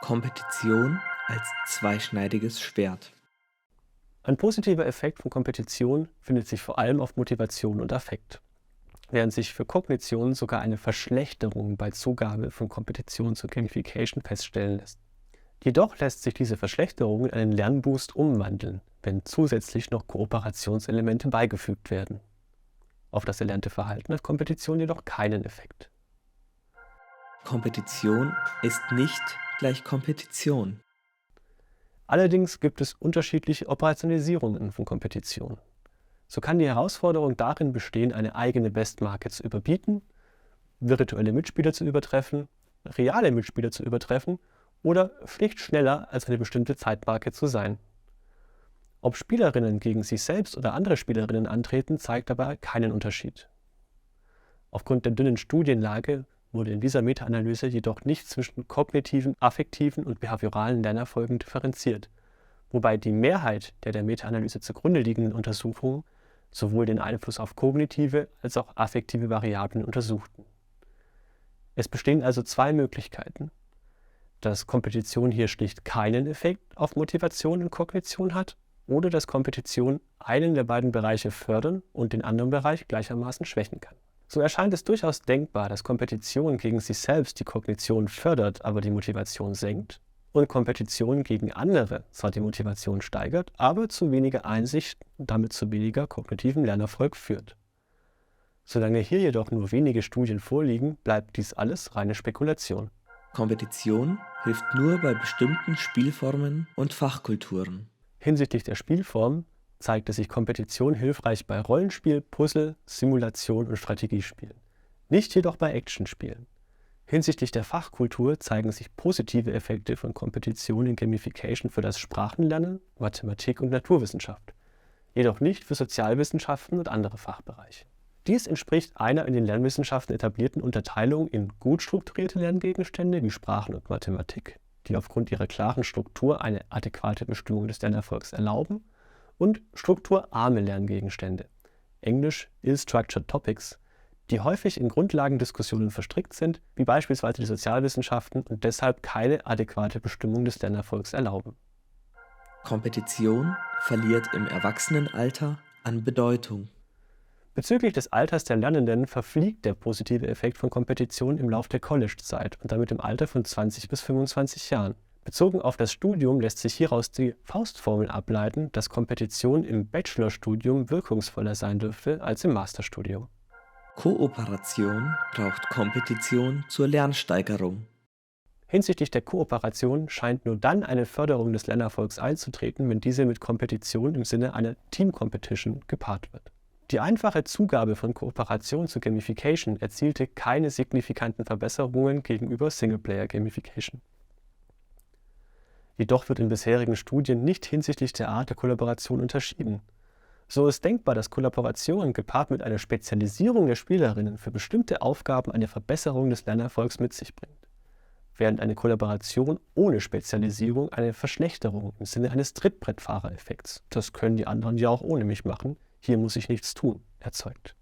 Kompetition als zweischneidiges Schwert. Ein positiver Effekt von Kompetition findet sich vor allem auf Motivation und Affekt, während sich für Kognition sogar eine Verschlechterung bei Zugabe von Kompetition zur Gamification feststellen lässt. Jedoch lässt sich diese Verschlechterung in einen Lernboost umwandeln, wenn zusätzlich noch Kooperationselemente beigefügt werden. Auf das erlernte Verhalten hat Kompetition jedoch keinen Effekt. Kompetition ist nicht gleich Kompetition. Allerdings gibt es unterschiedliche Operationalisierungen von Kompetition. So kann die Herausforderung darin bestehen, eine eigene Bestmarke zu überbieten, virtuelle Mitspieler zu übertreffen, reale Mitspieler zu übertreffen oder schlicht schneller als eine bestimmte Zeitmarke zu sein. Ob Spielerinnen gegen sich selbst oder andere Spielerinnen antreten, zeigt dabei keinen Unterschied. Aufgrund der dünnen Studienlage wurde in dieser Meta-Analyse jedoch nicht zwischen kognitiven, affektiven und behavioralen Lernerfolgen differenziert, wobei die Mehrheit der Meta-Analyse zugrunde liegenden Untersuchungen sowohl den Einfluss auf kognitive als auch affektive Variablen untersuchten. Es bestehen also zwei Möglichkeiten: dass Kompetition hier schlicht keinen Effekt auf Motivation und Kognition hat, oder dass Kompetition einen der beiden Bereiche fördern und den anderen Bereich gleichermaßen schwächen kann. So erscheint es durchaus denkbar, dass Kompetition gegen sich selbst die Kognition fördert, aber die Motivation senkt, und Kompetition gegen andere zwar die Motivation steigert, aber zu weniger Einsicht und damit zu weniger kognitiven Lernerfolg führt. Solange hier jedoch nur wenige Studien vorliegen, bleibt dies alles reine Spekulation. Kompetition hilft nur bei bestimmten Spielformen und Fachkulturen. Hinsichtlich der Spielform zeigte sich Kompetition hilfreich bei Rollenspiel, Puzzle, Simulation und Strategiespielen, nicht jedoch bei Actionspielen. Hinsichtlich der Fachkultur zeigen sich positive Effekte von Kompetition in Gamification für das Sprachenlernen, Mathematik und Naturwissenschaft, jedoch nicht für Sozialwissenschaften und andere Fachbereiche. Dies entspricht einer in den Lernwissenschaften etablierten Unterteilung in gut strukturierte Lerngegenstände wie Sprachen und Mathematik, die aufgrund ihrer klaren Struktur eine adäquate Bestimmung des Lernerfolgs erlauben, und strukturarme Lerngegenstände, englisch Ill-Structured Topics, die häufig in Grundlagendiskussionen verstrickt sind, wie beispielsweise die Sozialwissenschaften, und deshalb keine adäquate Bestimmung des Lernerfolgs erlauben. Kompetition verliert im Erwachsenenalter an Bedeutung. Bezüglich des Alters der Lernenden verfliegt der positive Effekt von Kompetition im Lauf der College-Zeit und damit im Alter von 20 bis 25 Jahren. Bezogen auf das Studium lässt sich hieraus die Faustformel ableiten, dass Kompetition im Bachelorstudium wirkungsvoller sein dürfte als im Masterstudium. Kooperation braucht Kompetition zur Lernsteigerung. Hinsichtlich der Kooperation scheint nur dann eine Förderung des Lernerfolgs einzutreten, wenn diese mit Kompetition im Sinne einer Team-Competition gepaart wird. Die einfache Zugabe von Kooperation zu Gamification erzielte keine signifikanten Verbesserungen gegenüber Singleplayer-Gamification. Jedoch wird in bisherigen Studien nicht hinsichtlich der Art der Kollaboration unterschieden. So ist denkbar, dass Kollaboration gepaart mit einer Spezialisierung der Spielerinnen für bestimmte Aufgaben eine Verbesserung des Lernerfolgs mit sich bringt, während eine Kollaboration ohne Spezialisierung eine Verschlechterung im Sinne eines Trittbrettfahrereffekts, das können die anderen ja auch ohne mich machen, hier muss ich nichts tun, erzeugt.